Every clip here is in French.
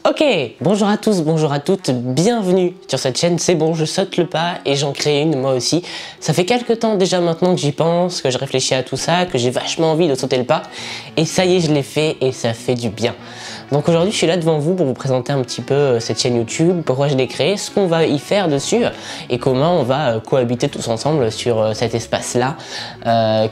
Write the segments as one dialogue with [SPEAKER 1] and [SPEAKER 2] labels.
[SPEAKER 1] Ok, bonjour à tous, bonjour à toutes, bienvenue sur cette chaîne, c'est bon, je saute le pas et j'en crée une moi aussi. Ça fait quelques temps déjà maintenant que j'y pense, que je réfléchis à tout ça, que j'ai vachement envie de sauter le pas. Et ça y est, je l'ai fait et ça fait du bien. Donc aujourd'hui, je suis là devant vous pour vous présenter un petit peu cette chaîne YouTube, pourquoi je l'ai créée, ce qu'on va y faire dessus et comment on va cohabiter tous ensemble sur cet espace-là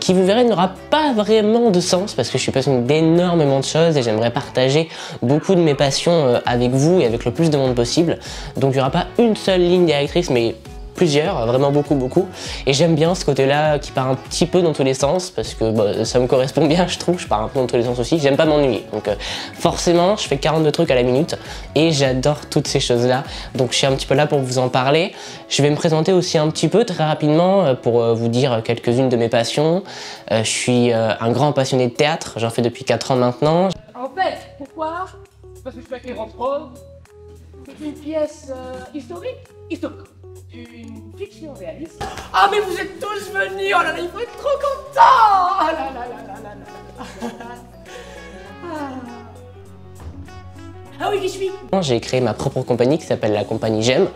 [SPEAKER 1] qui, vous verrez, n'aura pas vraiment de sens parce que je suis passionné d'énormément de choses et j'aimerais partager beaucoup de mes passions avec vous et avec le plus de monde possible. Donc il n'y aura pas une seule ligne directrice, mais plusieurs, vraiment beaucoup, et j'aime bien ce côté-là qui part un petit peu dans tous les sens parce que bah, ça me correspond bien, je trouve. Je pars un peu dans tous les sens aussi, j'aime pas m'ennuyer, donc forcément je fais 42 trucs à la minute et j'adore toutes ces choses-là, donc je suis un petit peu là pour vous en parler. Je vais me présenter aussi un petit peu très rapidement pour vous dire quelques-unes de mes passions. Je suis un grand passionné de théâtre, j'en fais depuis 4 ans maintenant.
[SPEAKER 2] En fait, pourquoi? Parce que je suis avec les rentrants. C'est une pièce historique. Une fiction réaliste. Ah mais vous êtes tous venus. Oh là là, il faut être trop content. Oh là là là là là là. Ah oui, j'y suis.
[SPEAKER 1] J'ai créé ma propre compagnie qui s'appelle la compagnie J'aime.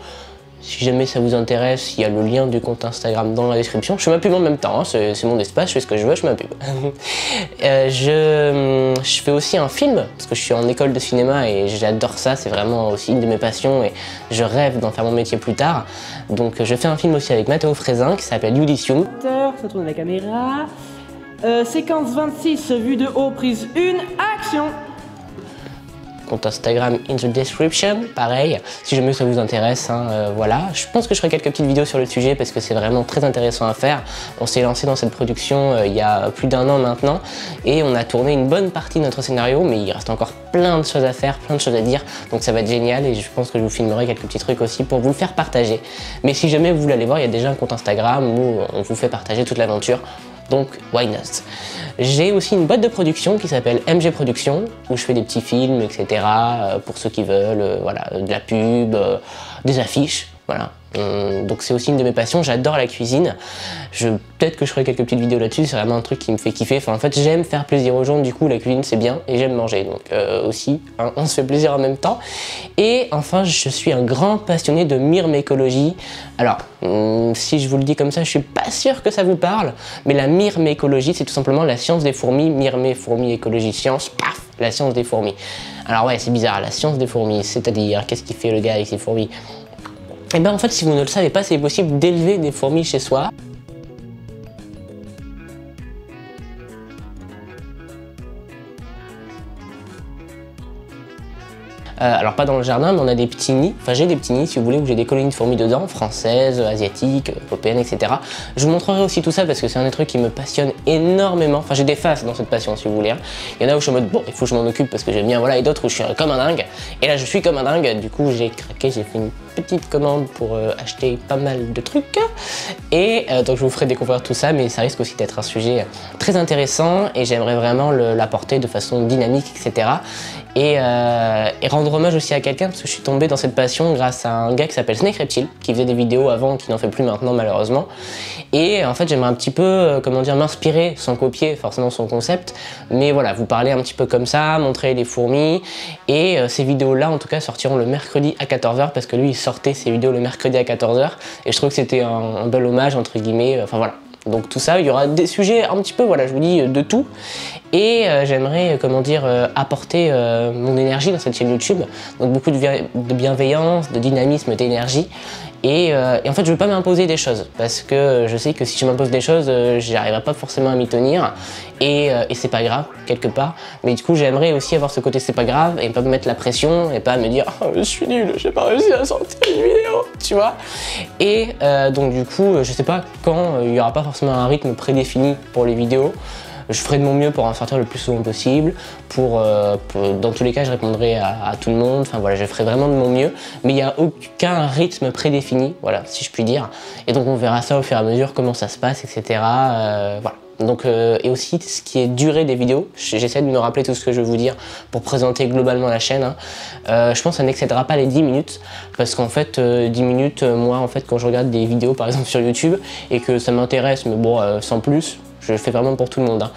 [SPEAKER 1] Si jamais ça vous intéresse, il y a le lien du compte Instagram dans la description. Je fais ma pub en même temps, hein, c'est mon espace, je fais ce que je veux, je fais ma pub. Je fais aussi un film, parce que je suis en école de cinéma et j'adore ça, c'est vraiment aussi une de mes passions et je rêve d'en faire mon métier plus tard. Donc je fais un film aussi avec Matteo Frézin qui s'appelle Ulysses.
[SPEAKER 3] Ça tourne la caméra. Séquence 26, vue de haut, prise 1, action!
[SPEAKER 1] Compte Instagram in the description, pareil, si jamais ça vous intéresse, hein, voilà. Je pense que je ferai quelques petites vidéos sur le sujet parce que c'est vraiment très intéressant à faire. On s'est lancé dans cette production il y a plus d'1 an maintenant et on a tourné une bonne partie de notre scénario, mais il reste encore plein de choses à faire, plein de choses à dire, donc ça va être génial et je pense que je vous filmerai quelques petits trucs aussi pour vous le faire partager. Mais si jamais vous voulez aller voir, il y a déjà un compte Instagram où on vous fait partager toute l'aventure. Donc, why not? J'ai aussi une boîte de production qui s'appelle MG Productions, où je fais des petits films, etc. Pour ceux qui veulent, voilà, de la pub, des affiches, voilà. Donc c'est aussi une de mes passions, j'adore la cuisine. Peut-être que je ferai quelques petites vidéos là-dessus, c'est vraiment un truc qui me fait kiffer. Enfin, en fait, j'aime faire plaisir aux gens, du coup la cuisine c'est bien et j'aime manger. Donc aussi, hein, on se fait plaisir en même temps. Et enfin, je suis un grand passionné de myrmécologie. Alors, si je vous le dis comme ça, je suis pas sûr que ça vous parle, mais la myrmécologie, c'est tout simplement la science des fourmis. Myrmé, fourmi, écologie, science, paf, la science des fourmis. Alors ouais, c'est bizarre, la science des fourmis, c'est-à-dire, qu'est-ce qu'il fait le gars avec ses fourmis? Et bien en fait, si vous ne le savez pas, c'est possible d'élever des fourmis chez soi. Alors pas dans le jardin, mais on a des petits nids, enfin j'ai des petits nids si vous voulez, où j'ai des colonies de fourmis dedans, françaises, asiatiques, européennes, etc. Je vous montrerai aussi tout ça parce que c'est un des trucs qui me passionne énormément. Enfin j'ai des phases dans cette passion si vous voulez. Hein. Il y en a où je suis en mode bon, il faut que je m'en occupe parce que j'aime bien, voilà, et d'autres où je suis comme un dingue. Et là je suis comme un dingue, du coup j'ai craqué, j'ai fait une petite commande pour acheter pas mal de trucs. Et donc je vous ferai découvrir tout ça, mais ça risque aussi d'être un sujet très intéressant et j'aimerais vraiment l'apporter de façon dynamique, etc. Et rendre hommage aussi à quelqu'un parce que je suis tombé dans cette passion grâce à un gars qui s'appelle Snake Reptile qui faisait des vidéos avant, qui n'en fait plus maintenant malheureusement. Et en fait j'aimerais un petit peu, comment dire, m'inspirer sans copier forcément son concept, mais voilà, vous parler un petit peu comme ça, montrer les fourmis. Et ces vidéos là en tout cas sortiront le mercredi à 14 h parce que lui il sortait ses vidéos le mercredi à 14 h et je trouve que c'était un bel hommage entre guillemets, enfin voilà. Donc tout ça, il y aura des sujets un petit peu, voilà, je vous dis, de tout. Et j'aimerais, comment dire, apporter mon énergie dans cette chaîne YouTube. Donc beaucoup de bienveillance, de dynamisme, d'énergie. Et en fait, je ne veux pas m'imposer des choses. Parce que je sais que si je m'impose des choses, j'arriverai pas forcément à m'y tenir. Et c'est pas grave, quelque part. Mais du coup, j'aimerais aussi avoir ce côté c'est pas grave et pas me mettre la pression et pas me dire oh, je suis nul, j'ai pas réussi à sortir une vidéo, tu vois. Et donc du coup, je sais pas quand, il y aura pas forcément un rythme prédéfini pour les vidéos. Je ferai de mon mieux pour en sortir le plus souvent possible. Dans tous les cas, je répondrai à tout le monde. Enfin voilà, je ferai vraiment de mon mieux. Mais il n'y a aucun rythme prédéfini, voilà, si je puis dire. Et donc on verra ça au fur et à mesure, comment ça se passe, etc. Voilà. Donc, et aussi ce qui est durée des vidéos, j'essaie de me rappeler tout ce que je veux vous dire pour présenter globalement la chaîne. Hein. Je pense que ça n'excédera pas les 10 minutes parce qu'en fait 10 minutes, moi en fait quand je regarde des vidéos par exemple sur YouTube et que ça m'intéresse mais bon sans plus, je fais vraiment pour tout le monde. Hein.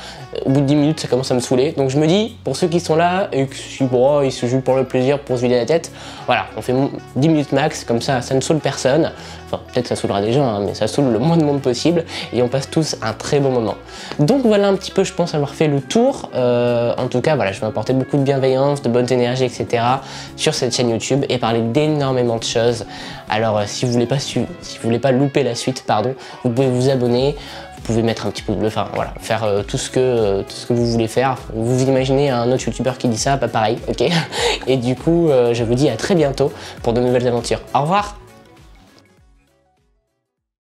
[SPEAKER 1] Au bout de 10 minutes, ça commence à me saouler. Donc je me dis, pour ceux qui sont là et qui bon, ils se jouent pour le plaisir, pour se vider la tête, voilà, on fait 10 minutes max, comme ça ne saoule personne. Enfin, peut-être ça saoulera des gens, hein, mais ça saoule le moins de monde possible et on passe tous un très bon moment. Donc voilà un petit peu, je pense avoir fait le tour. En tout cas, voilà, je vais apporter beaucoup de bienveillance, de bonne énergie, etc. sur cette chaîne YouTube et parler d'énormément de choses. Alors si vous voulez pas louper la suite, pardon, vous pouvez vous abonner. Vous pouvez mettre un petit pouce bleu, enfin voilà, faire tout ce que vous voulez faire. Vous imaginez un autre youtubeur qui dit ça, pas pareil, ok. Et du coup, je vous dis à très bientôt pour de nouvelles aventures. Au revoir.